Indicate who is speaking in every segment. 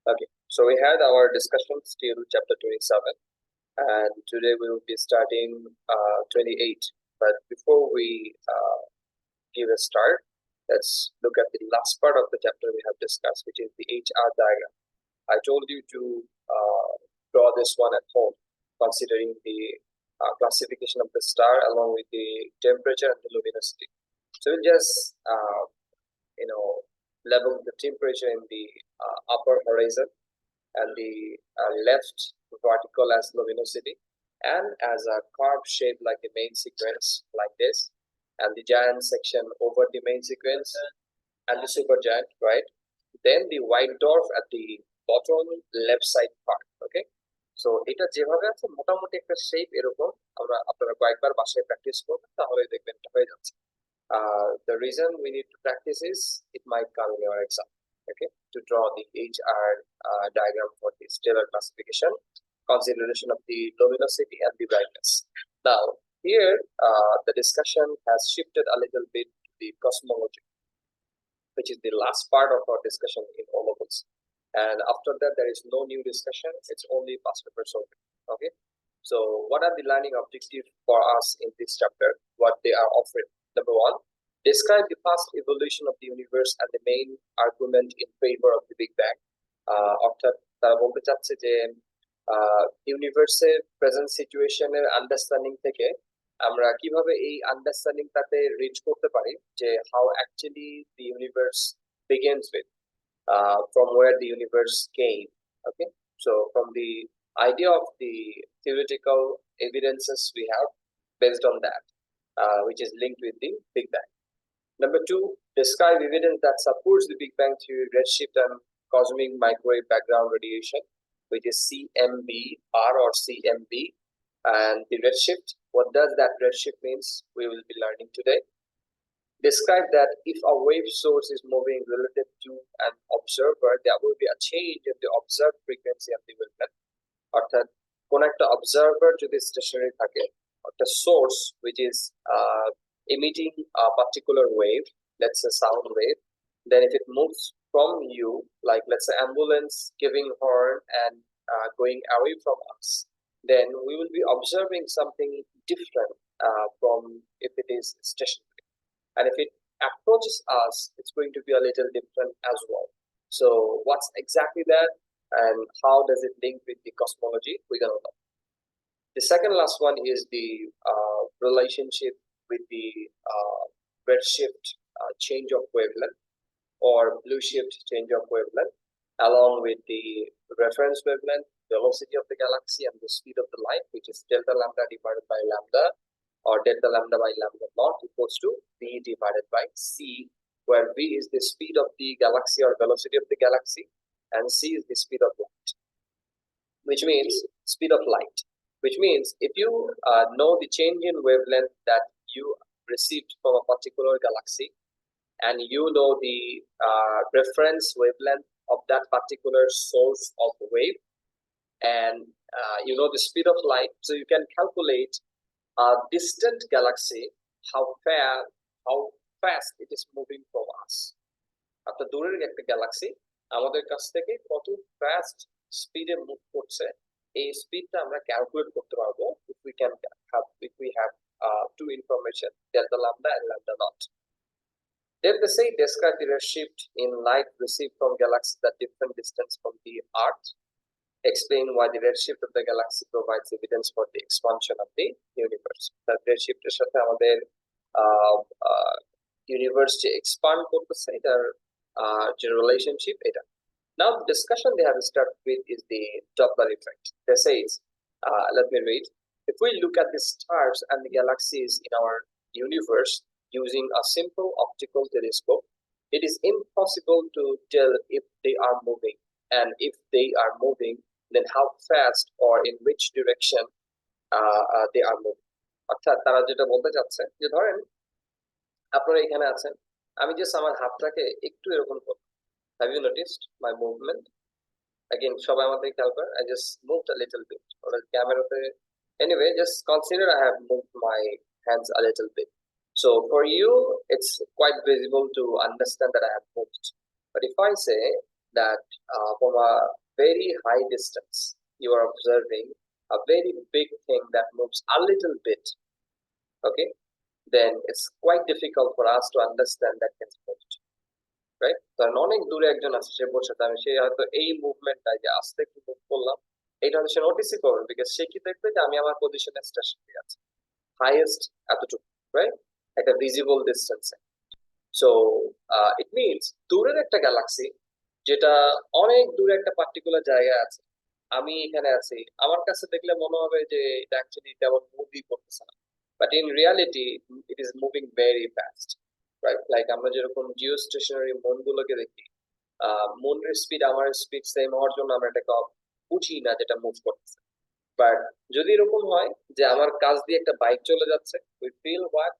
Speaker 1: Okay, so we had our discussion till chapter 27, and today we will be starting 28. But before we give a start, let's look at the last part of the chapter we have discussed, which is the HR diagram. I told you to draw this one at home, considering the classification of the star along with the temperature and the luminosity. So we'll just level the temperature in the upper horizon and the left vertical as luminosity, and as a curved shape like the main sequence like this, and the giant section over the main sequence and the supergiant, right? Then the white dwarf at the bottom left side part. Okay, so এটা যেভাবে আছে মোটামুটি একটা shape এরকম আমরা আপনারা কয়েকবার বাসায় প্র্যাকটিস করবেন তাহলে দেখবেন এটা হয়ে যাচ্ছে। The reason we need to practice is it might come in your exam. Okay, to draw the HR diagram for the stellar classification, consideration of the luminosity and the brightness. Now, here the discussion has shifted a little bit to the cosmology, which is the last part of our discussion in all of us. And after that, there is no new discussion. It's only past paper solving. Okay. So, what are the learning objectives for us in this chapter? What they are offering? Number one, describe the past evolution of the universe and the main argument in favor of the Big Bang. অর্থাৎ তারা বলতে চাচ্ছে যে ইউনিভার্সের present সিচুয়েশনের understanding থেকে আমরা কিভাবে এই আন্ডারস্ট্যান্ডিংটাতে রিচ করতে পারি যে how actually the universe begins with from where the universe came. Okay, so from the idea of the theoretical evidences we have based on that, which is linked with the Big Bang. Number two, describe evidence that supports the Big Bang theory, redshift and cosmic microwave background radiation, which is CMB-R or CMB. And the redshift, what does that redshift means? We will be learning today. Describe that if a wave source is moving relative to an observer, there will be a change in the observed frequency of the wavelength. অর্থাৎ কোন একটা observer যদি stationery থাকে, একটা source which is emitting a particular wave, let's say sound wave, then if it moves from you, like let's say ambulance giving horn and going away from us, then we will be observing something different from if it is stationary. And if it approaches us, it's going to be a little different as well. So what's exactly that and how does it link with the cosmology? We're going to know. The second last one is the relationship with the redshift change of wavelength or blue shift change of wavelength, along with the reference wavelength, velocity of the galaxy, and the speed of the light, which is delta lambda divided by lambda, or delta lambda by lambda naught equals to V divided by C, where V is the speed of the galaxy or velocity of the galaxy, and C is the speed of light, which means speed of light, which means if you know the change in wavelength that you received from a particular galaxy, and you know the reference wavelength of that particular source of wave, and you know the speed of light, so you can calculate a distant galaxy, how fast it is moving from us. একটা দূরের একটা Galaxy আমাদের কাছ থেকে কত fast স্পিডে move করছে, এই স্পিডটা আমরা ক্যালকুলেট করতে পারবো if we have two information, delta lambda and lambda naught. Then they say describe the redshift in light received from galaxies at different distance from the Earth. Explain why the redshift of the galaxy provides evidence for the expansion of the universe. The redshift এর সাথে আমাদের universe যে expand করতেছে এটার যে relationship এটা. Now the discussion they have started with is the Doppler effect. They say, let me read. If we look at the stars and the galaxies in our universe using a simple optical telescope, it is impossible to tell if they are moving, and if they are moving, then how fast or in which direction they are moving. অর্থাৎ তারা যেটা বলতে চাচ্ছে যে ধরেন আপনারা এখানে আছেন, আমি জাস্ট আমার হাতটাকে একটু এরকম করব, have you noticed my movement? Again, সবাই আমাদের খেয়াল করেন, I just moved a little bit, ওরা ক্যামেরাতে, anyway, just consider I have moved my hands a little bit. So for you, it's quite visible to understand that I have moved. But if I say that from a very high distance you are observing a very big thing that moves a little bit, okay, then it's quite difficult for us to understand that concept, right? কারণ অনেক দূরে একজন আছে, সে বসে আমি সে হয়তো এই মুভমেন্টটা যে আস্তে একটু মুভ করলাম, এটা হয়তো সে নোটিসই করবে, বিকজ সে কি দেখবে যে আমি আমার পজিশনে স্টেশনে আছি, হাইয়েস্ট এতটুকু, রাইট, একটা ভিজিবল ডিস্টেন্সে। সো ইট মিনস দূরের একটা গ্যালাক্সি যেটা অনেক দূরে একটা পার্টিকুলার জায়গায় আছে, আমি এখানে আছি, আমার কাছে দেখলে মনে হবে যে এটা অ্যাকচুয়ালি তেমন মুভই করতেছে না, but in reality it is moving very fast, right? Like আমরা যেরকম জিও স্টেশনারি মন গুলোকে দেখি, মনের স্পিড আমার স্পিড সেম হওয়ার জন্য আমরা এটাকে বুঝি না যেটা মুভ করতেছে। বাট যদি এরকম হয় যে আমার কাছ দিয়ে একটা বাইক চলে যাচ্ছে, we feel what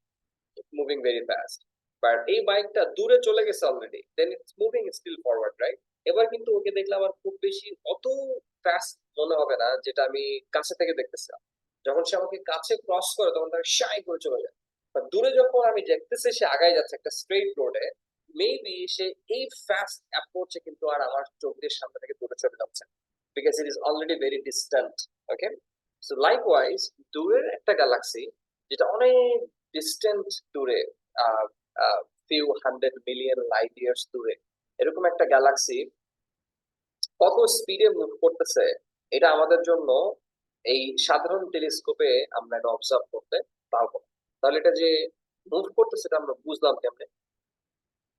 Speaker 1: moving very fast, but এই বাইকটা দূরে চলে গেছে already, then it's moving still forward, right? এবার কিন্তু ওকে দেখলে আমার খুব বেশি অত ফাস্ট মনে হবে না যেটা আমি কাছে থেকে দেখতেছিলাম। যখন সে আমাকে কাছে ক্রস করে তখন তাকে শাই করে চলে যায়, বাট দূরে যখন আমি দেখতেছি সে আগায় যাচ্ছে একটা স্ট্রেট রোডে, মেবি সে এই ফাস্ট অ্যাপ্রোচে কিন্তু আর আমার চোখের সামনে থেকে দূরে চলে যাচ্ছে, because it is already very distant, okay? So likewise দূরের একটা গ্যালাক্সি যেটা অনেক ডিস্টেন্ট দূরে, few hundred million light years দূরে, এরকম একটা গ্যালাক্সি কত স্পিডে মুভ করতেছে, এটা আমাদের জন্য এই সাধারণ টেলিস্কোপে আমরা এটা অবজার্ভ করতে পারবো না। তাহলে এটা যে মুভ করতেছে এটা আমরা বুঝলাম কেমনে,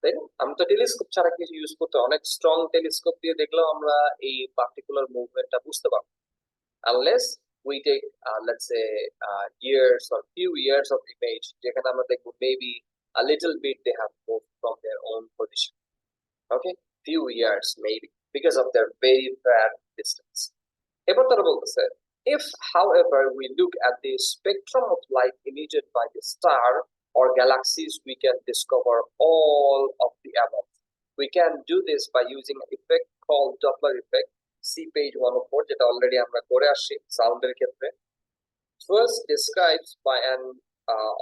Speaker 1: তাই না? আমি তো টেলিস্কোপ ছাড়া কিছু ইউজ করতে, অনেক স্ট্রং টেলিস্কোপ দিয়ে দেখলেও আমরা এই পার্টিকুলার মুভমেন্টটা বুঝতে পারবো, unless we take let's say years or few years of image, যেখানে আমরা দেখবো maybe a little bit they have moved from their own position, okay, few years maybe because of their very far distance. এবার তারা বলতেছে, if however we look at the spectrum of light emitted by the star or galaxies, we can discover all of the above. We can do this by using an effect called Doppler effect. See page 104, যেটা already আমরা করে আসছি সাউন্ডের ক্ষেত্রে। First described by an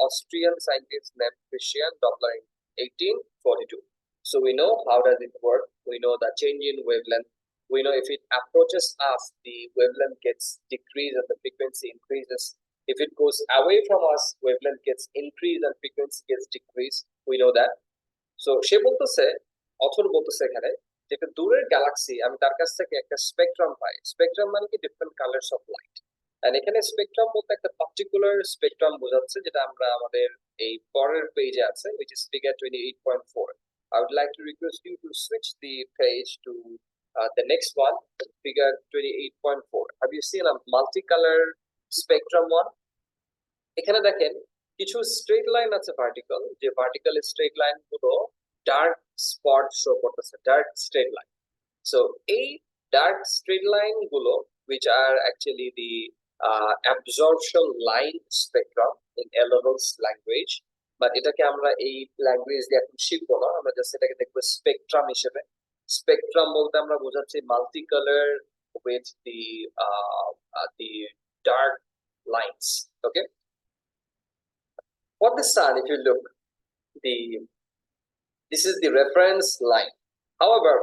Speaker 1: Austrian scientist named Christian Doppler in 1842. So we know how does it work. We know the change in wavelength. We know if it approaches us, the wavelength gets decreased and the frequency increases. If it goes away from us, wavelength gets increased and frequency gets decreased. We know that. So সে বলতেছে, author বলতেছে এখানে, যেটা দূরের Galaxy আমি তার কাছ থেকে একটা স্পেকট্রাম পাই। স্পেকট্রাম মানে কি different colours of light, and এখানে স্পেকট্রাম বলতে একটা পার্টিকুলার স্পেকট্রাম বোঝাচ্ছে, যেটা আমরা আমাদের এই পরের পেজে আছে, which is figure 28.4. I would like to request you to switch the page to the next one, figure 28.4. Have you seen a multicolor spectrum one? এখানে দেখেন কিছু স্ট্রেট লাইন আছে ভার্টিক্যাল, যে ভার্টিক্যাল স্ট্রেট লাইন গুলো dark spot show করতেছে, dark straight line. So এই dark straight line গুলো which are actually the absorption line spectrum in A levels language, but এটাকে আমরা এই ল্যাঙ্গুয়েজ দিয়ে এখন শিখবো না, আমরা জাস্ট এটাকে দেখবো স্পেকট্রাম হিসেবে। স্পেকট্রাম বলতে আমরা বোঝাচ্ছি multi colour with the dark lines, okay? For the sun, if you look, this is the reference line. However,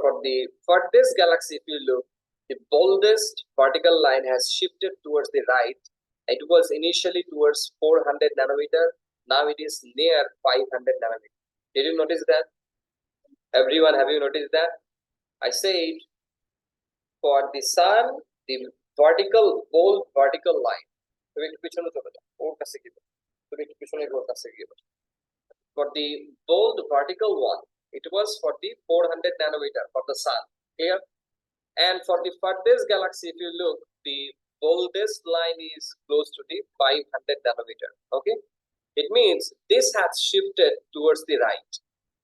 Speaker 1: for this galaxy, if you look, the boldest vertical line has shifted towards the right. It was initially towards 400 nanometer. Now it is near 500 nanometer. Did you notice that? Everyone, have you noticed that? I said for the sun, the bold vertical line. For the bold vertical one, it was for the 400 nanometer for the sun. Here, and for the furthest galaxy, if you look, the boldest line is close to the 500 nanometer. Okay, it means this has shifted towards the right,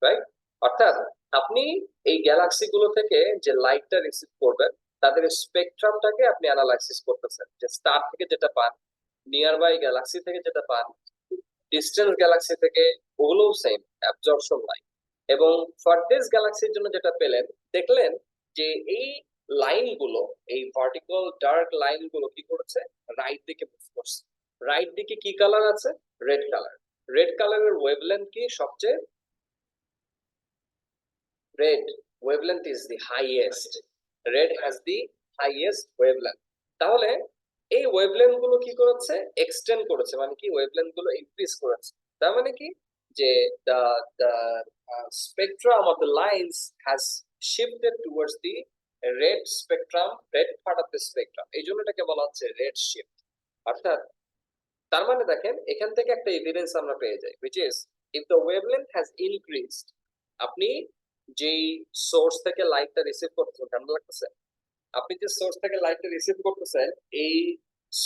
Speaker 1: right? অর্থাৎ আপনি এই Galaxy গুলো থেকে যে লাইটটা receive করবেন তাদের স্পেকট্রামটাকে আপনি অ্যানালাইসিস করতেছেন, যে স্টার থেকে যেটা পান, নিয়ার বাই গ্যালাক্সি থেকে যেটা পান, ডিস্টেন্স গ্যালাক্সি থেকে, ওগুলোও সেম অ্যাবজর্পশন লাইন। এবং ফার্থেস্ট গ্যালাক্সির জন্য যেটা পেলেন, দেখলেন যে এই লাইনগুলো, এই ভার্টিক্যাল ডার্ক লাইনগুলো কি করেছে, রাইট দিকে মুভ করছে। রাইট দিকে কি কালার আছে? Red colour. রেড কালারের ওয়েভলেন্থ কি সবচেয়ে? red wavelength is the highest, red has the highest wavelength. তাহলে এই ওয়েভলেন্থ গুলো কি করেছে, এক্সটেন্ড করেছে, মানে কি ওয়েভলেন্থ গুলো ইনক্রিজ করেছে। তার মানে কি যে the the spectrum of the lines has shifted towards the red spectrum, red part of the spectrum, এই জন্য এটাকে বলা হচ্ছে রেড শিফট। অর্থাৎ তার মানে দেখেন এখান থেকে একটা এভিডেন্স আমরা পেয়ে যাই, which is if the wavelength has increased, আপনি যেই সোর্স থেকে লাইটটা রিসিভ করতেছেন, ঠান্ডা লাগতেছে, আপনি যে সোর্স থেকে লাইটটা রিসিভ করতেছেন এই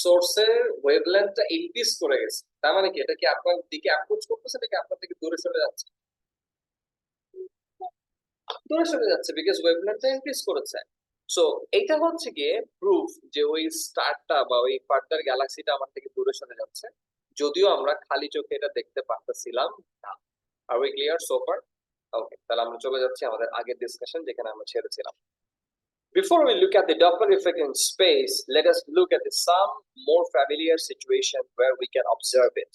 Speaker 1: সোর্সের ওয়েভলেন্থটা ইনক্রিজ করে গেছে। তার মানে কি এটা কি আপনার দিকে অ্যাপ্রোচ করতেছে নাকি আপনার থেকে দূরে সরে যাচ্ছে? দূরে সরে যাচ্ছে, বিকজ ওয়েভলেন্থটা ইনক্রিজ করেছে। সো এটা হচ্ছে গিয়ে প্রুফ যে ওই স্টারটা বা ওই ফার্দার গ্যালাক্সিটা আমার থেকে দূরে সরে যাচ্ছে, যদিও আমরা খালি চোখে এটা দেখতে পারতেছিলাম না। আর উই ক্লিয়ার সো ফার? ওকে, তাহলে আমরা চলে যাচ্ছি আমাদের আগের ডিসকাশন যেখানে আমরা ছেড়েছিলাম। Before we look at the Doppler effect in space, let us look at some more familiar situation where we can observe it.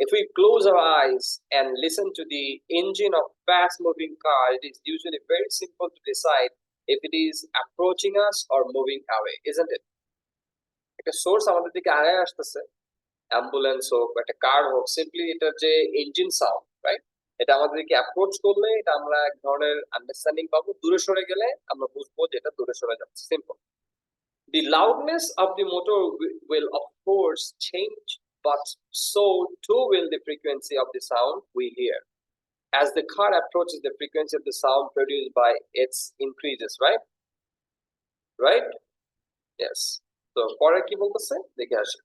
Speaker 1: If we close our eyes and listen to the engine of fast-moving car, it is usually very simple to decide if it is approaching us or moving away, isn't it? একটা source আমাদের দিকে আগায় আসতেছে, ambulance হোক একটা কার হোক, simply এটার যে ইঞ্জিন সাউন্ড, রাইট, এটা আমাদেরকে অ্যাপ্রোচ করলে এটা আমরা এক ধরনের আন্ডারস্ট্যান্ডিং পাবো, দূরে সরে গেলে আমরা বুঝবো যে এটা দূরে সরে যাচ্ছে। Simple. The loudness of the motor will of course change, but so too will the frequency of the sound we hear. As the car approaches, the frequency of the sound produced by its increases, right? Right? Yes. So পরে কি বলতেছে দেখে আসি,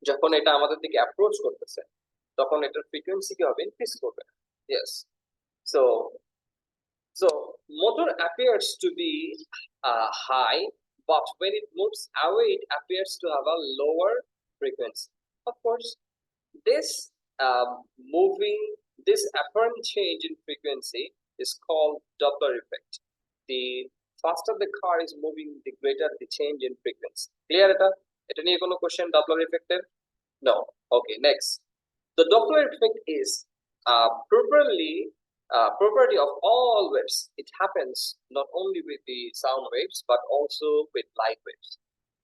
Speaker 1: যখন এটা আমাদের দিকে approach করতেছে তখন এটার ফ্রিকোয়েন্সি কি হবে, ইনক্রিজ করবে। Yes. So so motor appears to be high, but when it moves away it appears to have a lower frequency. Of course, this um, moving this apparent change in frequency is called Doppler effect. The faster the car is moving, the greater the change in frequency. Clear এটা নিয়ে কোনো question Doppler effect এর? No. Okay, next. The Doppler effect is property of all waves. It happens not only with the sound waves but also with light waves.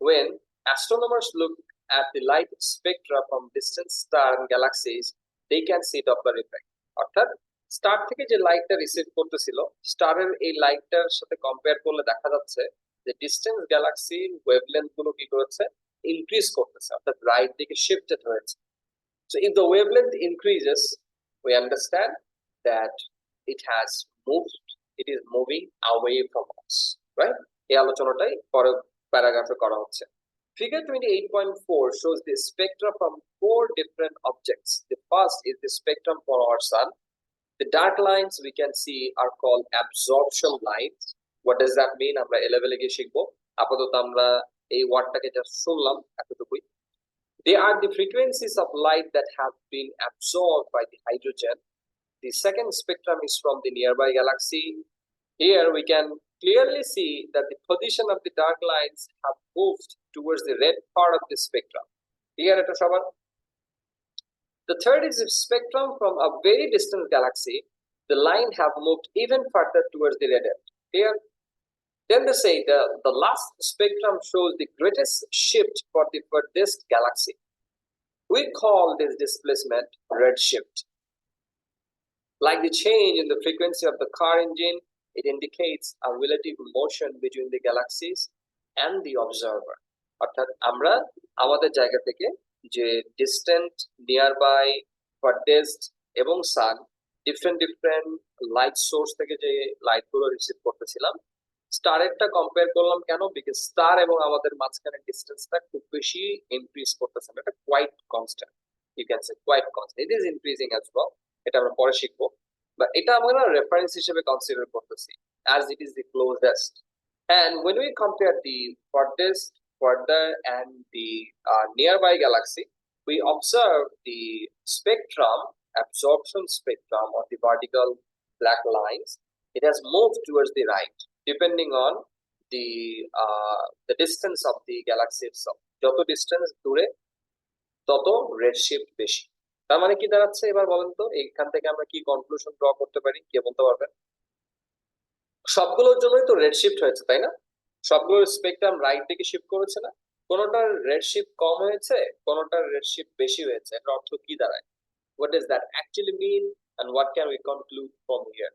Speaker 1: When astronomers look at the light spectra from distant stars and galaxies, they can see Doppler effect. অর্থাৎ star থেকে যে লাইটটা receive করতেছিল, স্টারের এই লাইটটার সাথে compare করলে দেখা যাচ্ছে যে ডিস্টেন্স গ্যালাক্সির ওয়েভলেন্থ গুলো কি করেছে, ইনক্রিজ করতেছে, অর্থাৎ রাইট দিকে শিফটেড হয়েছে। So if the wavelength increases, we understand that it has moved, it is moving away from us, right? এই আলোচনাটাই পরের প্যারাগ্রাফে করা হচ্ছে। Figure 28.4 shows the spectra from 4 different objects. The first is the spectrum for our sun. The dark lines we can see are called absorption lines. What does that mean? আমরা এ লেভেলে গিয়ে শিখবো, আপাতত আমরা এই ওয়ার্ডটাকে জাস্ট শুনলাম এতটুকুই। They are the frequencies of light that have been absorbed by the hydrogen. The second spectrum is from the nearby galaxy. Here we can clearly see that the position of the dark lines have moved towards the red part of the spectrum. Clear এটা সবার? The third is the spectrum from a very distant galaxy. The line have moved even further towards the red end. Clear? Then they say the last spectrum shows the greatest shift for the furthest galaxy. We call this displacement redshift. Like the change in the frequency of the car engine, it indicates a relative motion between the galaxies and the observer. অর্থাৎ আমরা আমাদের জায়গা থেকে যে distant, nearby, ফারদেস্ট এবং সান, different light source থেকে যে light গুলো রিসিভ করতেছিলাম, স্টারেরটা কম্পেয়ার করলাম কেন, বিকজ স্টার এবং আমাদের মাঝখানে ডিস্টেন্সটা খুব বেশি ইনক্রিজ করতেছে না, এটা quite constant, you can say quite constant, it is increasing as well. এটা আমরা পরে শিখবো, বা এটা আমরা রেফারেন্স হিসেবে কনসিডার করতেছি as it is the closest. And when we compare the farthest, further and the nearby galaxy, we observe the spectrum, absorption spectrum or the vertical black lines, it has moved towards the right depending on the distance of the galaxy itself. যত distance দূরে তত redshift বেশি। তার মানে কি দাঁড়াচ্ছে এবার বলেন তো, এইখান থেকে আমরা কি কনক্লুশন ড্র করতে পারি, কে বলতে পারবেন? সবগুলোর জন্যই তো রেড শিফট হয়েছে, তাই না? সবগুলোর স্পেকট্রাম রাইট দিকে শিফট করেছে না? কোনটার রেড শিফট কম হয়েছে, কোনটার রেড শিফট বেশি হয়েছে, এর অর্থ কি দাঁড়ায়? What does that actually mean and what can we conclude from here?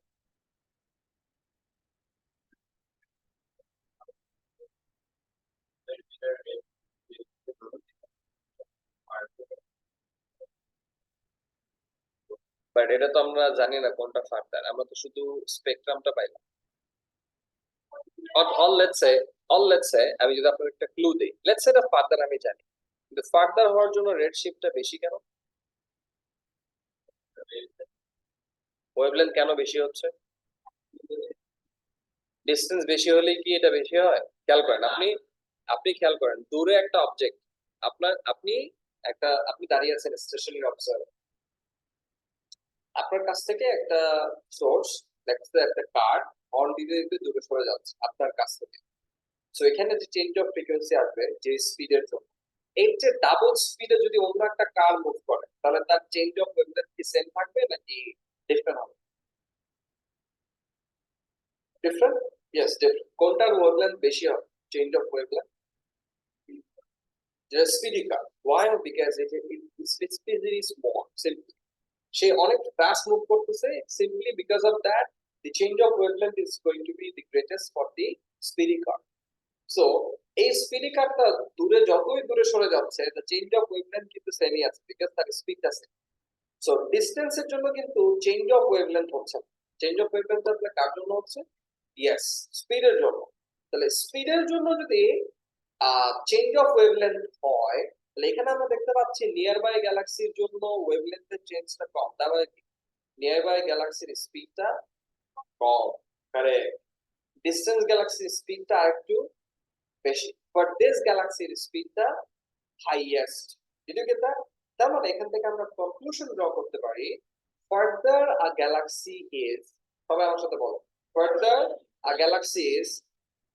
Speaker 1: But এটা তো আমরা জানি না কোনটা ফার্দার, আমরা তো শুধু স্পেকট্রামটা পাইলাম। অল লেটস সে, আমি যদি আপনাকে একটা ক্লু দেই, লেটস সে এটা ফার্দার আমি জানি, কিন্তু ফার্দার হওয়ার জন্য রেড শিফটটা বেশি কেন? ওয়েভলেন্থ কেন বেশি হচ্ছে? ডিস্টেন্স বেশি হলেই কি এটা বেশি হয়? খেয়াল করেন আপনি, খেয়াল করেন দূরে একটা অবজেক্ট, আপনি দাঁড়িয়ে আছেন স্টেশনারি অবজার্ভার, আপনার কাছ থেকে একটা সোর্স, দেখতে একটা কার হর্ন দিতে দিতে দূরে সরে যাচ্ছে আপনার কাছ থেকে। সো এখানে যে চেঞ্জ অফ ফ্রিকোয়েন্সি আসবে যে স্পিডের জন্য, এর যে ডাবল স্পিডে যদি অন্য একটা কার মুভ করে, তাহলে তার চেঞ্জ অফ ওয়েভলেন্থ কি সেম থাকবে নাকি ডিফারেন্ট হবে? Different, yes different. কোনটার ওয়েভলেন্থ বেশি হবে? চেঞ্জ অফ ওয়েভলেন্থ যে speedy car. Why? Because it speed is small, simply সে অনেক ফাস্ট মুভ করতেছে, simply because of that the change of wavelength is going to be the greatest for the speedy car. So এই speedy কারটা দূরে যতই দূরে সরে যাচ্ছে, the change of wavelength কিন্তু সেমই আছে বিকজ তার স্পিড আছে। সো ডিসটেন্সের জন্য কিন্তু চেঞ্জ অফ ওয়েভলেন্থ হচ্ছে না। চেঞ্জ অফ ওয়েভলেন্থ আসলে কার জন্য হচ্ছে? ইয়েস, স্পিডের জন্য। তাহলে স্পিডের জন্য যদি চেঞ্জ অফ ওয়েভলেন্থ হয়, তাহলে এখানে আমরা দেখতে পাচ্ছি নিয়ার বাই গ্যালাক্সির জন্য ওয়েভলেন্থের চেঞ্জটা কম, তার মানে নিয়ার বাই গ্যালাক্সির স্পিডটা কম, কারেক্ট। ডিস্টেন্স গ্যালাক্সির স্পিডটা আরেকটু বেশি, বাট দিস গ্যালাক্সির স্পিডটা highest. Did you get that? তার মানে এখান থেকে আমরা কনক্লুশন ড্র করতে পারি, ফার্দার আ গ্যালাক্সি ইজ, সবাই আমার সাথে বলো, further a Galaxy is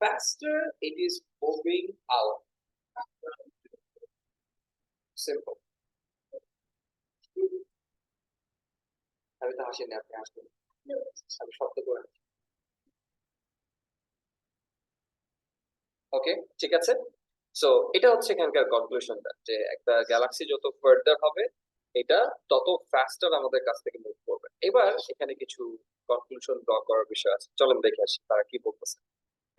Speaker 1: faster it is moving out. Simple. আমি তো হাসিনি, আপনি হাসবেন, আমি শব্দ করে। ওকে, ঠিক আছে। সো এটা হচ্ছে এখানকার কনক্লুশনটা, যে একটা গ্যালাক্সি যত ফার্দার হবে, এটা তত ফাস্টার আমাদের কাছ থেকে মুভ করবে। এবার এখানে কিছু কনক্লুশন ড্র করার বিষয় আছে, চলেন দেখে আসি তারা কি বলতেছে।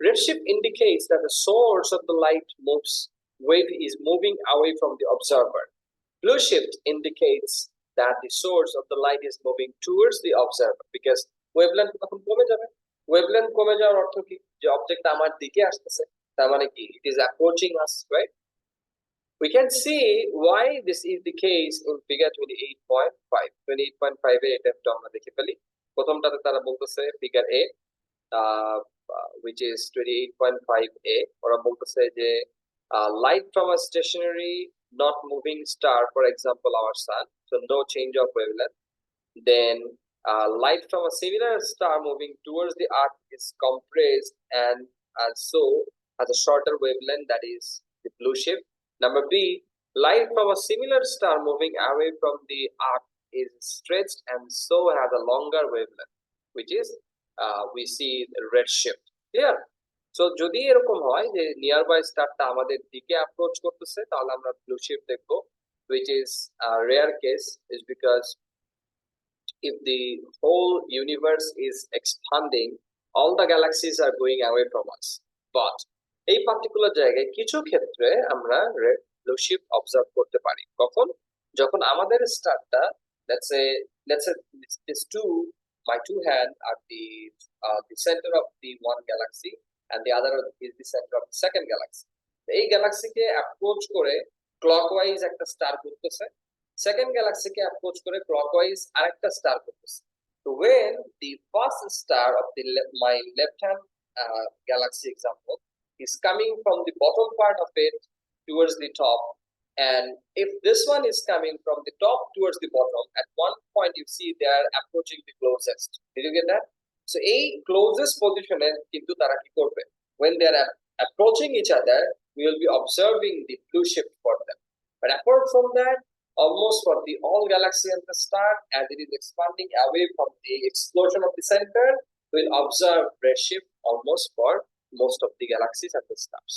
Speaker 1: Redshift indicates that the source of the light moves wave is moving away from the observer. Blue shift indicates that the source of the light is moving towards the observer because wavelength তখন কমে যাবে। wavelength কমে যাওয়ার অর্থ কি? যে object আমার দিকে আসতেছে, তার মানে কি it is approaching us, right? We can see why this is the case in figure 28.5. 28.5 এ এটা একটু আমরা দেখে ফেলি। প্রথমটাতে তারা বলতেছে figure A, which is 28.5a, ওরা বলতেছে যে light from a stationary not moving star, for example our sun, so no change of wavelength. Then light from a similar star moving towards the earth is compressed and so has a shorter wavelength, that is the blue shift. Number B, light from a similar star moving away from the earth is stretched and so has a longer wavelength, which is we see the red shift. Clear? So যদি এরকম হয় যে near by স্টারটা আমাদের দিকে approach করতেছে, তাহলে আমরা blue shift দেখবো, which is a rare case, is because if the whole universe is expanding, all the galaxies are going away from us. But এই পার্টিকুলার জায়গায় কিছু ক্ষেত্রে আমরা রেড ব্লু শিফট অবজার্ভ করতে পারি। কখন? যখন আমাদের স্টারটা, let's say these two, my two hand are the center of the one galaxy and the other is the center of the second galaxy. এই গ্যালাক্সিকে অ্যাপ্রোচ করে ক্লকওয়াইজ একটা স্টার ঘুরতেছে, second গ্যালাক্সিকে approach করে ক্লকওয়াইজ আরেকটা স্টার ঘুরতেছে। So when the first star of my left hand galaxy example is coming from the bottom part of it towards the top, and if this one is coming from the top towards the bottom, at one point you see they are approaching the closest. Did you get that? So এই closest position এ কিন্তু তারা কি করবে? When they are approaching each other, we will be observing the blue shift for them. But apart from that, almost for the all galaxy and the star, as it is expanding away from the explosion of the center, we'll observe redshift almost for most of the galaxies and the stars.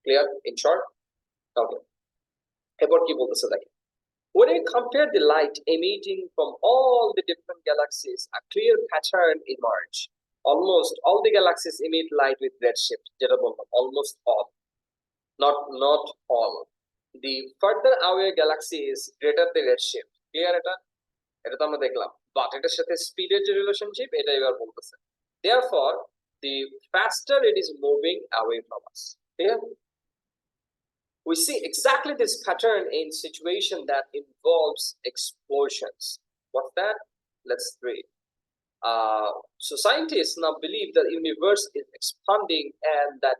Speaker 1: Clear in short? Okay. এবার কি বলতেছে দেখেন, when we compare the light emitting from all the different galaxies, a clear pattern emerge. Almost all the galaxies emit light with redshift, যেটা বললাম almost all, not all. The further away galaxy is greater the redshift. Clear এটা তো আমরা দেখলাম, but এটার সাথে স্পিডের যে রিলেশনশিপ এটা এবার বলতেছে, therefore the faster it is moving away from us. Clear? We see exactly this pattern in situation that involves explosions. What's that? Let's read. So scientists now believe that the universe is expanding and that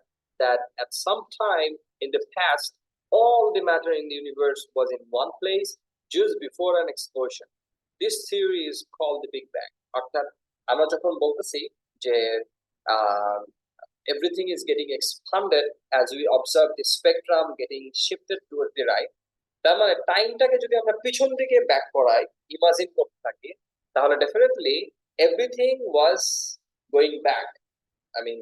Speaker 1: at some time in the past all the matter in the universe was in one place just before an explosion. This theory is called the Big Bang. অর্থাৎ আমরা যখন বলতেছি যে everything is getting expanded as we observe the spectrum getting shifted towards the right, তার মানে টাইমটাকে যদি আমরা পিছন দিকে ব্যাক করাই, ইমাজিন করতে থাকি, তাহলে definitely everything was going back. I mean,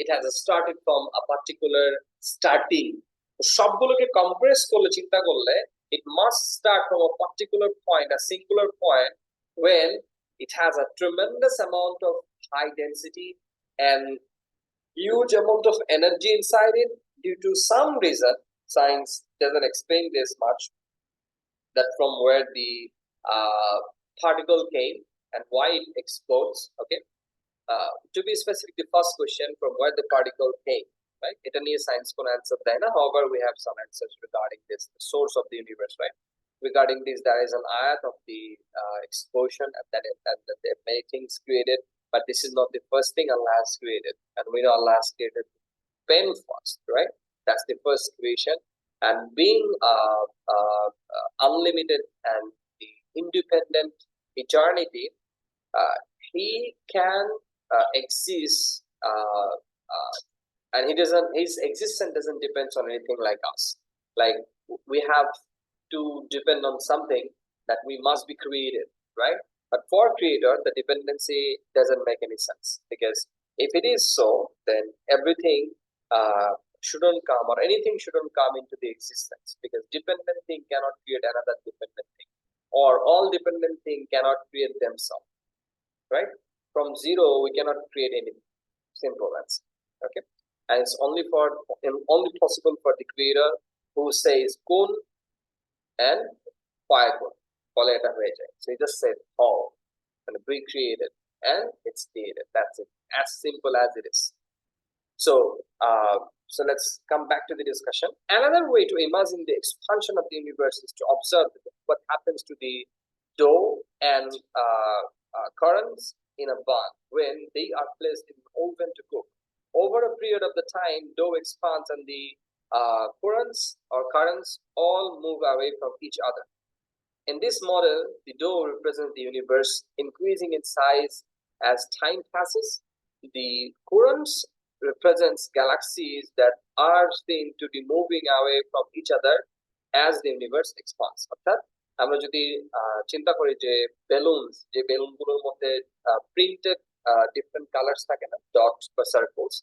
Speaker 1: it has started from a particular starting. সবগুলোকে কম্প্রেস করলে চিন্তা করলে it must start from a particular point, a singular point, when it has a tremendous amount of high density and huge amount of energy inside it. Due to some reason, science doesn't explain this much, that from where the particle came and why it explodes. Okay, to be specific, the first question, from where the particle came, right? It only science can answer that. However, we have some answers regarding this, the source of the universe, right? Regarding this, there is an ayat of the explosion, and that there are many things created, but this is not the first thing Allah has created. And we know Allah has created pen first, right? That's the first creation. And being unlimited and the independent eternity, he can exist, and his existence doesn't depend on anything like us. Like we have to depend on something that we must be created, right? But for creator, the dependency doesn't make any sense, because if it is so, then everything shouldn't come, or anything shouldn't come into the existence, because dependent thing cannot create another dependent thing, or all dependent thing cannot create themselves, right? From zero, we cannot create anything. Simple answer. Okay, and it's only possible for the creator who says kun and fayakun. So he just said all and be created, and it's created. That's it. As simple as it is. So let's come back to the discussion. Another way to imagine the expansion of the universe is to observe what happens to the dough and currents in a bun when they are placed in an oven to cook. Over a period of the time, dough expands and the currents all move away from each other. In this model, the dough represents the universe increasing in size as time passes. The currents represents galaxies that are seen to be moving away from each other as the universe expands. অর্থাৎ আমরা যদি চিন্তা করি যে বেলুনগুলোর মধ্যে printed different colours থাকে না, dots বা সার্কেলস,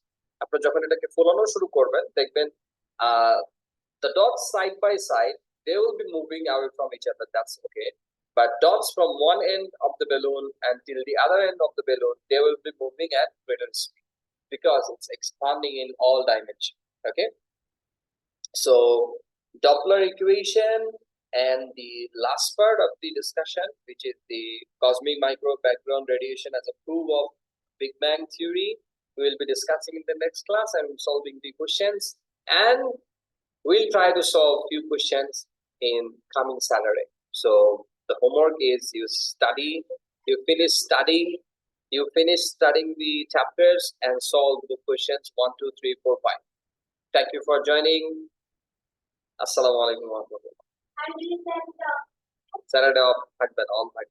Speaker 1: আপনি যখন এটাকে ফোলানো শুরু করবেন দেখবেন the dots side by side, they will be moving away from each other. That's okay. But dots from one end of the balloon until the other end of the balloon, they will be moving at greater speed, because it's expanding in all dimensions. Okay, so Doppler equation and the last part of the discussion, which is the cosmic microwave background radiation as a proof of Big Bang theory, we will be discussing in the next class and solving the questions, and we'll try to solve few questions in coming Saturday. So the homework is you finish studying the chapters and solve the questions 1, 2, 3, 4, 5. Thank you for joining. Assalamu alaikum wa rahmatullah. Saturday off, all my